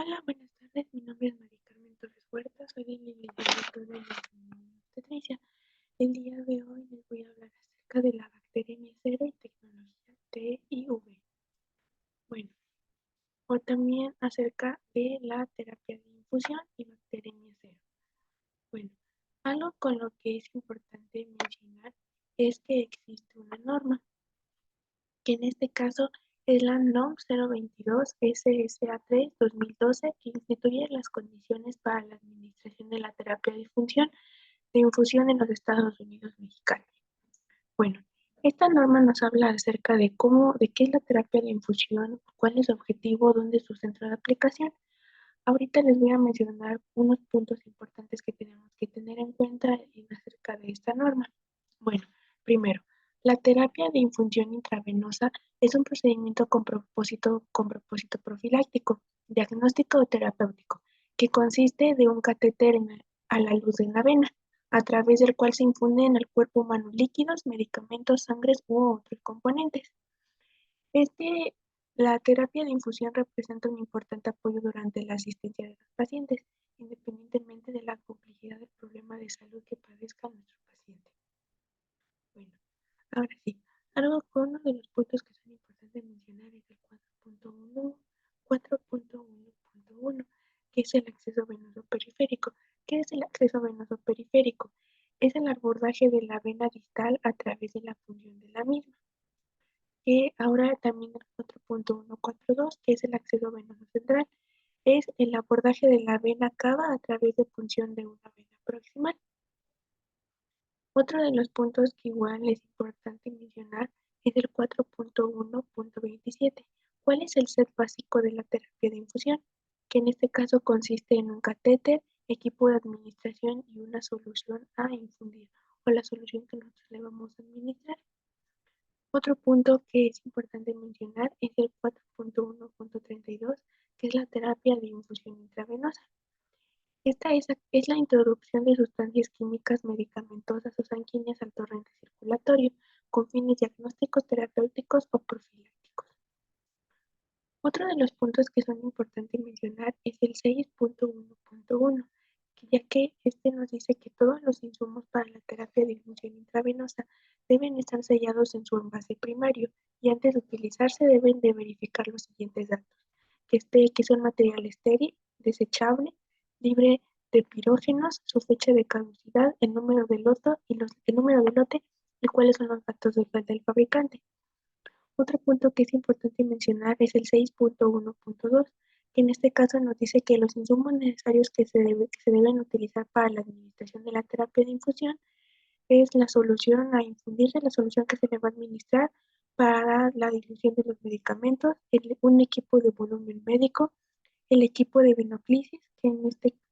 Hola, buenas tardes. Mi nombre es María Carmen Torres Huerta. Soy de la licenciatura en obstetricia. El día de hoy les voy a hablar acerca de la bacteria M0 y tecnología TIV. Bueno, o también acerca de la terapia de infusión y bacteria M0. Bueno, algo con lo que es importante mencionar es que existe una norma, que en este caso es la NOM 022 SSA3 2012, que instituye las condiciones para la administración de la terapia de infusión en los Estados Unidos mexicanos. Bueno, esta norma nos habla acerca de qué es la terapia de infusión, cuál es su objetivo, dónde es su centro de aplicación. Ahorita les voy a mencionar unos puntos importantes que tenemos que tener en cuenta acerca de esta norma. Bueno, primero, la terapia de infusión intravenosa es un procedimiento con propósito profiláctico, diagnóstico o terapéutico, que consiste de un catéter a la luz de la vena, a través del cual se infunden al cuerpo humano líquidos, medicamentos, sangres u otros componentes. Este, la terapia de infusión representa un importante apoyo durante la asistencia de los pacientes, independientemente de la complejidad del problema de salud que padezca nuestro paciente. Bueno, ahora sí, uno de los puntos que son importantes mencionar es el 4.1, que es el acceso venoso periférico. ¿Qué es el acceso venoso periférico? Es el abordaje de la vena distal a través de la función de la misma. Que ahora también el 4.142, que es el acceso venoso central, es el abordaje de la vena cava a través de punción de una vena proximal. Otro de los puntos que igual es importante mencionar es el 4.1.27. ¿Cuál es el set básico de la terapia de infusión? Que en este caso consiste en un catéter, equipo de administración y una solución a infundir, o la solución que nosotros le vamos a administrar. Otro punto que es importante mencionar es el 4.1.32, que es la terapia de infusión intravenosa. Esta es la introducción de sustancias químicas medicamentosas o sanguíneas al torrente circulatorio con fines diagnósticos, terapéuticos o profilácticos. Otro de los puntos que son importantes mencionar es el 6.1.1, ya que este nos dice que todos los insumos para la terapia de infusión intravenosa deben estar sellados en su envase primario y antes de utilizarse deben de verificar los siguientes datos, que son material estéril, desechable, libre de pirógenos, su fecha de caducidad, el número de lote y cuáles son los datos del fabricante. Otro punto que es importante mencionar es el 6.1.2, que en este caso nos dice que los insumos necesarios que se deben utilizar para la administración de la terapia de infusión es la solución a infundirse, la solución que se le va a administrar para la dilución de los medicamentos, un equipo de volumen médico, el equipo de venoclisis, que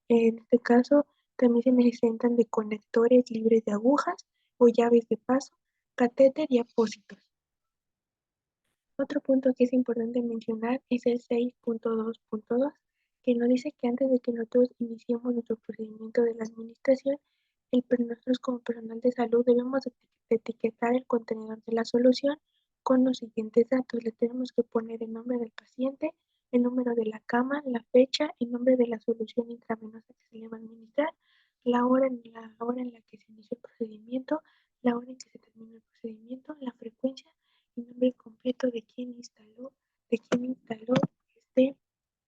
en este caso también se necesitan de conectores libres de agujas o llaves de paso, catéter y apósitos. Otro punto que es importante mencionar es el 6.2.2, que nos dice que antes de que nosotros iniciemos nuestro procedimiento de la administración, nosotros como personal de salud debemos etiquetar el contenedor de la solución con los siguientes datos. Le tenemos que poner el nombre del paciente, el número de la cama, la fecha, el nombre de la solución intravenosa que se le va a administrar, la hora en la que se inició el procedimiento, la hora en que se terminó el procedimiento, la frecuencia, el nombre completo de quién instaló este, de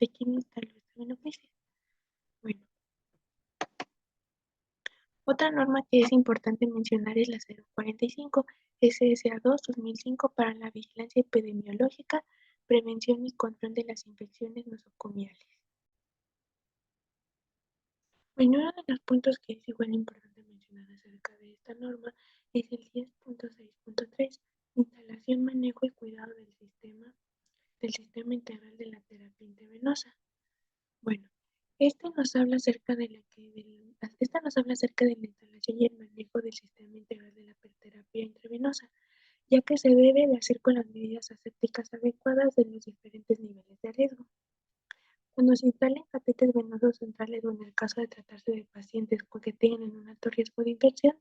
quién instaló este beneficio. Bueno, otra norma que es importante mencionar es la 045 SSA2 2005 para la vigilancia epidemiológica, prevención y control de las infecciones nosocomiales. Bueno, uno de los puntos que es igual importante mencionar acerca de esta norma es el 10.6.3, instalación, manejo y cuidado del sistema integral de la terapia intravenosa. Bueno, esta nos habla acerca de la instalación y el manejo del sistema integral de la terapia intravenosa, ya que se debe de hacer con las medidas asépticas adecuadas de los diferentes niveles de riesgo. Cuando se instalen catéteres venosos centrales o en el caso de tratarse de pacientes que tienen un alto riesgo de infección,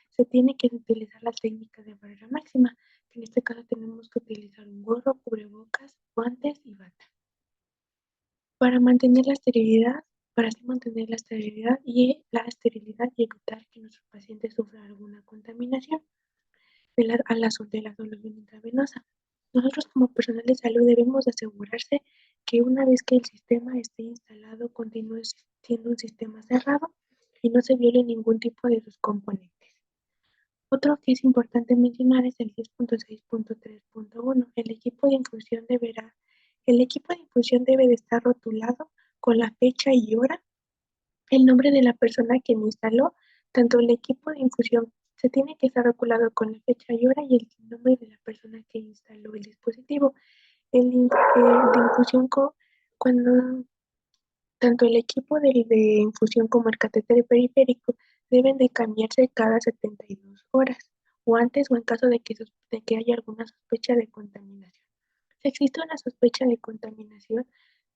se tiene que utilizar la técnica de barrera máxima, que en este caso tenemos que utilizar un gorro, cubrebocas, guantes y bata. para mantener la esterilidad, para así mantener la esterilidad y evitar que nuestros pacientes sufran alguna contaminación de la solución intravenosa. Nosotros como personal de salud debemos asegurarse que una vez que el sistema esté instalado continúe siendo un sistema cerrado y no se viole ningún tipo de sus componentes. Otro que es importante mencionar es el 10.6.3.1. El equipo de infusión debe de estar rotulado con la fecha y hora, el nombre de la persona que lo instaló. Tanto el equipo de infusión se tiene que estar rotulado con la fecha y hora y el nombre de la persona que instaló el dispositivo. De infusión, cuando tanto el equipo de infusión como el catéter periférico deben de cambiarse cada 72 horas o antes o en caso de que haya alguna sospecha de contaminación. Si existe una sospecha de contaminación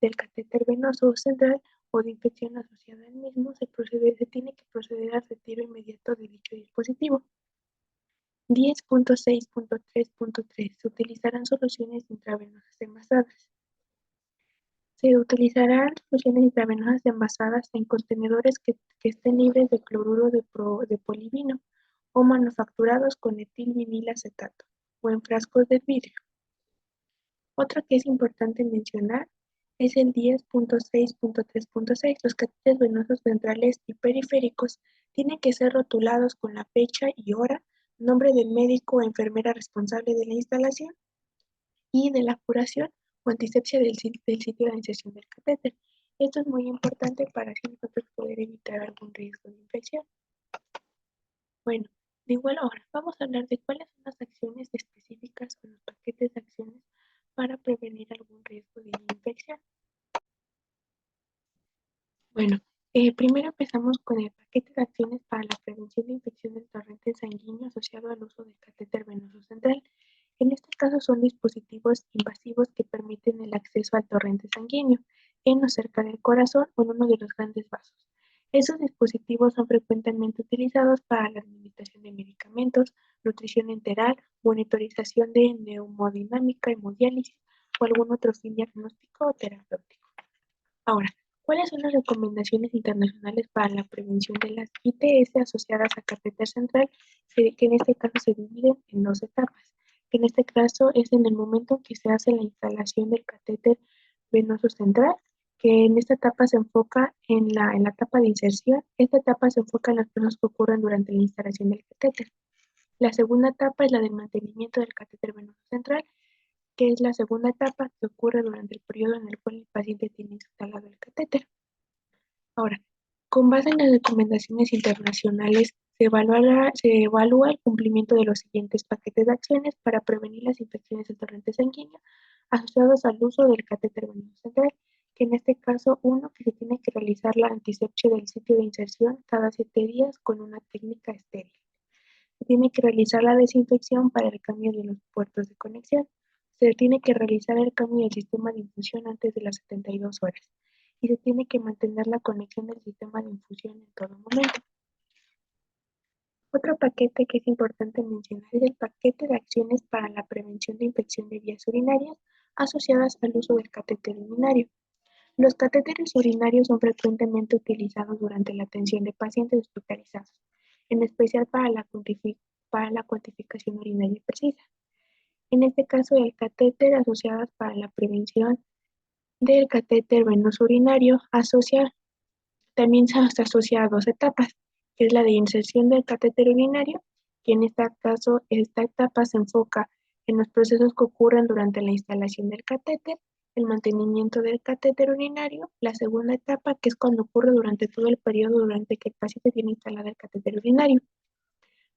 del catéter venoso central o de infección asociada al mismo, se tiene que proceder al retiro inmediato de dicho dispositivo. 10.6.3.3. Se utilizarán soluciones intravenosas envasadas. Se utilizarán soluciones intravenosas envasadas en contenedores que estén libres de cloruro de polivino o manufacturados con etilvinilacetato o en frascos de vidrio. Otro que es importante mencionar es el 10.6.3.6. Los catéteres venosos centrales y periféricos tienen que ser rotulados con la fecha y hora, nombre del médico o enfermera responsable de la instalación y de la curación o antisepsia del sitio de inserción del catéter. Esto es muy importante para así nosotros poder evitar algún riesgo de infección. Bueno, de igual hora, vamos a hablar de cuáles son las acciones específicas o los paquetes de acciones para prevenir algún riesgo de infección. Bueno, primero empezamos con el paquete de acciones para la prevención de infección del torrente sanguíneo asociado al uso del catéter venoso central. En este caso son dispositivos invasivos que permiten el acceso al torrente sanguíneo en o cerca del corazón o en uno de los grandes vasos. Esos dispositivos son frecuentemente utilizados para la administración de medicamentos, nutrición enteral, monitorización de neumodinámica, hemodiálisis o algún otro fin diagnóstico o terapéutico. Ahora, ¿cuáles son las recomendaciones internacionales para la prevención de las ITS asociadas a catéter central? Que en este caso se dividen en dos etapas. Que en este caso es en el momento en que se hace la instalación del catéter venoso central, que en esta etapa se enfoca en la etapa de inserción. Esta etapa se enfoca en los procesos que ocurren durante la instalación del catéter. La segunda etapa es la del mantenimiento del catéter venoso central, que es la segunda etapa que ocurre durante el periodo en el cual el paciente tiene instalado el catéter. Ahora, con base en las recomendaciones internacionales, se evalúa el cumplimiento de los siguientes paquetes de acciones para prevenir las infecciones del torrente sanguíneo asociados al uso del catéter venoso central, que en este caso, uno, que se tiene que realizar la antisepsia del sitio de inserción cada 7 días con una técnica estéril. Se tiene que realizar la desinfección para el cambio de los puertos de conexión. Se tiene que realizar el cambio del sistema de infusión antes de las 72 horas. Y se tiene que mantener la conexión del sistema de infusión en todo momento. Otro paquete que es importante mencionar es el paquete de acciones para la prevención de infección de vías urinarias asociadas al uso del catéter urinario. Los catéteres urinarios son frecuentemente utilizados durante la atención de pacientes hospitalizados, en especial para la cuantificación urinaria precisa. En este caso, el catéter asociado para la prevención del catéter venoso urinario también se asocia a dos etapas, que es la de inserción del catéter urinario, que en este caso, esta etapa se enfoca en los procesos que ocurren durante la instalación del catéter, el mantenimiento del catéter urinario, la segunda etapa, que es cuando ocurre durante todo el periodo durante que el paciente tiene instalado el catéter urinario.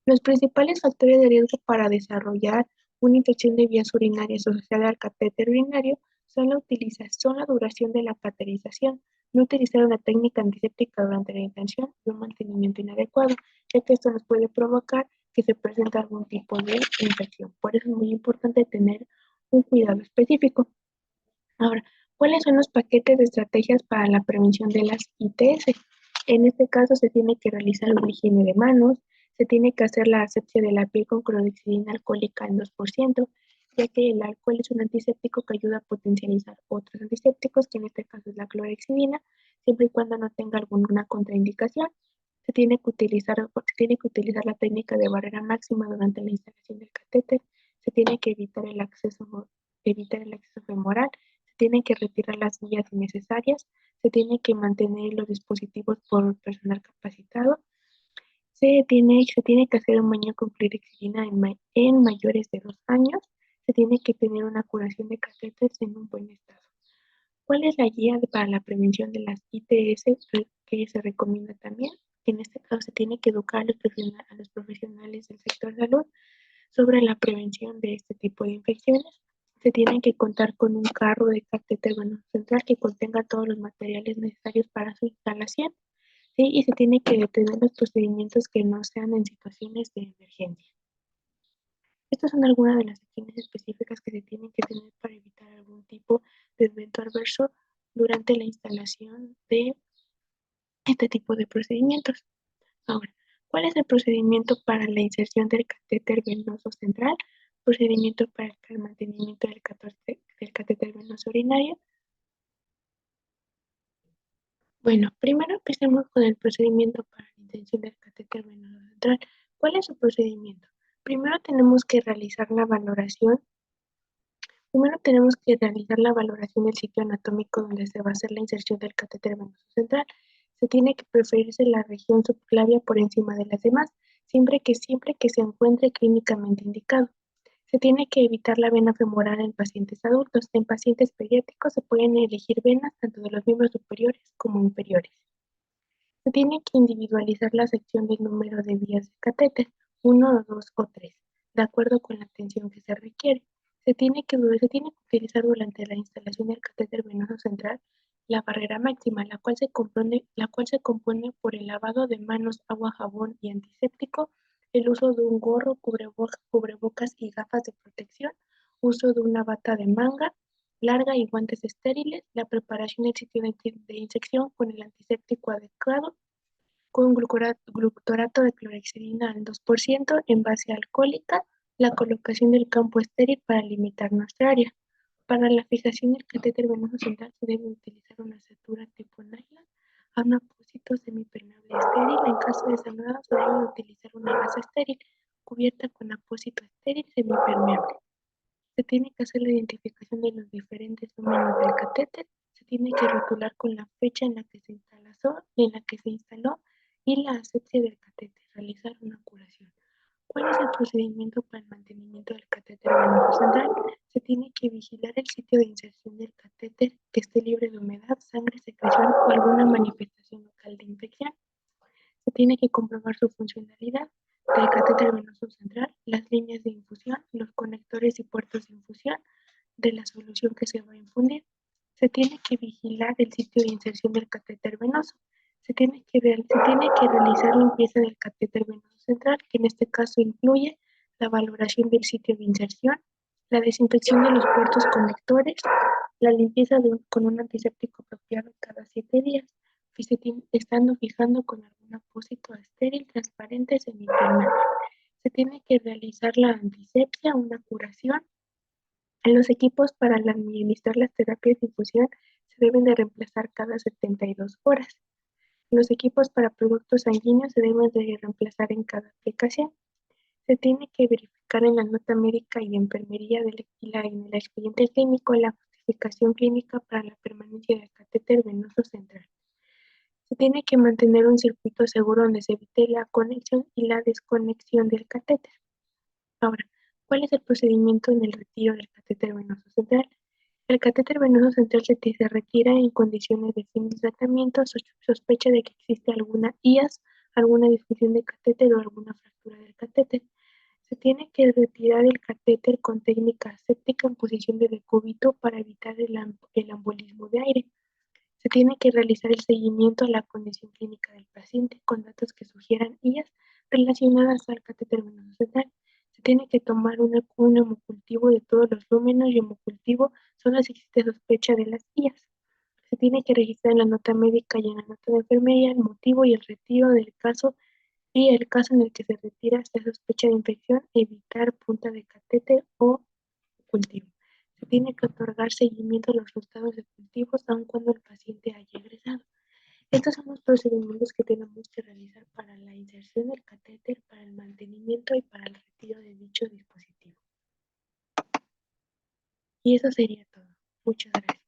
Los principales factores de riesgo para desarrollar una infección de vías urinarias asociada al catéter urinario son la duración de la cateterización, no utilizar una técnica antiséptica durante la intención y un mantenimiento inadecuado, ya que esto nos puede provocar que se presente algún tipo de infección. Por eso es muy importante tener un cuidado específico. Ahora, ¿cuáles son los paquetes de estrategias para la prevención de las ITS? En este caso se tiene que realizar una higiene de manos, se tiene que hacer la asepsia de la piel con clorhexidina alcohólica en 2%, ya que el alcohol es un antiséptico que ayuda a potencializar otros antisépticos, que en este caso es la clorhexidina, siempre y cuando no tenga alguna contraindicación. Se tiene que utilizar la técnica de barrera máxima durante la instalación del catéter, se tiene que evitar el acceso femoral, se tienen que retirar las guías innecesarias, se tiene que mantener los dispositivos por personal capacitado, se tiene que hacer un baño con clorhexidina en mayores de 2 años, se tiene que tener una curación de catéteres en un buen estado. ¿Cuál es la guía para la prevención de las ITS que se recomienda también? En este caso se tiene que educar a los profesionales del sector salud sobre la prevención de este tipo de infecciones. Se tiene que contar con un carro de catéter venoso central que contenga todos los materiales necesarios para su instalación, ¿sí? Y se tiene que detener los procedimientos que no sean en situaciones de emergencia. Estas son algunas de las acciones específicas que se tienen que tener para evitar algún tipo de evento adverso durante la instalación de este tipo de procedimientos. Ahora, ¿cuál es el procedimiento para la inserción del catéter venoso central? Procedimiento para el mantenimiento del catéter venoso urinario. Bueno, primero empecemos con el procedimiento para la inserción del catéter venoso central. ¿Cuál es su procedimiento? Primero tenemos que realizar la valoración Primero tenemos que realizar la valoración del sitio anatómico donde se va a hacer la inserción del catéter venoso central. Se tiene que preferirse la región subclavia por encima de las demás, siempre que se encuentre clínicamente indicado. Se tiene que evitar la vena femoral en pacientes adultos. En pacientes pediátricos se pueden elegir venas tanto de los miembros superiores como inferiores. Se tiene que individualizar la sección del número de vías de catéter, 1, 2 o 3, de acuerdo con la tensión que se requiere. Se tiene que utilizar durante la instalación del catéter venoso central la barrera máxima, la cual se compone por el lavado de manos, agua, jabón y antiséptico, el uso de un gorro, cubrebocas y gafas de protección, uso de una bata de manga larga y guantes estériles, la preparación del sitio de inyección con el antiséptico adecuado, con glutorato de clorhexidina al 2% en base alcohólica, la colocación del campo estéril para limitar nuestra área. Para la fijación del catéter venoso central se debe utilizar una sutura tipo nylon a un apósito semipermeable estéril. En caso de sangrado se debe utilizar una gasa estéril cubierta con apósito estéril semipermeable. Se tiene que hacer la identificación de los diferentes números del catéter, se tiene que rotular con la fecha en la que se instaló y la asepsia del catéter, realizar una curación. ¿Cuál es el procedimiento para el mantenimiento del catéter venoso central? Se tiene que vigilar el sitio de inserción del catéter que esté libre de humedad, sangre, secreción o alguna manifestación local de infección. Se tiene que comprobar su funcionalidad del catéter venoso central, las líneas de infusión, los conectores y puertos de infusión de la solución que se va a infundir. Se tiene que vigilar el sitio de inserción del catéter venoso. Se tiene que realizar limpieza del catéter venoso central, que en este caso incluye la valoración del sitio de inserción, la desinfección de los puertos conectores, la limpieza con un antiséptico apropiado cada 7 días, estando fijando con algún apósito estéril, transparente, semipermeable. Se tiene que realizar la antisepsia, una curación. Los equipos para administrar las terapias de infusión se deben de reemplazar cada 72 horas. Los equipos para productos sanguíneos se deben de reemplazar en cada aplicación. Se tiene que verificar en la nota médica y de enfermería en el expediente clínico la justificación clínica para la permanencia del catéter venoso central. Se tiene que mantener un circuito seguro donde se evite la conexión y la desconexión del catéter. Ahora, ¿cuál es el procedimiento en el retiro del catéter venoso central? El catéter venoso central se retira en condiciones de fin de tratamiento, sospecha de que existe alguna IAS, alguna disfunción de catéter o alguna fractura del catéter. Se tiene que retirar el catéter con técnica aséptica en posición de decúbito para evitar el embolismo de aire. Se tiene que realizar el seguimiento a la condición clínica del paciente con datos que sugieran IAS relacionadas al catéter venoso central. Se tiene que tomar un hemocultivo de todos los lúmenos y hemocultivo solo si existe sospecha de las IAS. Se tiene que registrar en la nota médica y en la nota de enfermería el motivo y el retiro del caso y el caso en el que se retira esta sospecha de infección, evitar punta de catéter o cultivo. Se tiene que otorgar seguimiento a los resultados de cultivos aun cuando el paciente haya egresado. Estos son los procedimientos que tenemos que realizar para la inserción del catéter, para el mantenimiento y para el retiro de dicho dispositivo. Y eso sería todo. Muchas gracias.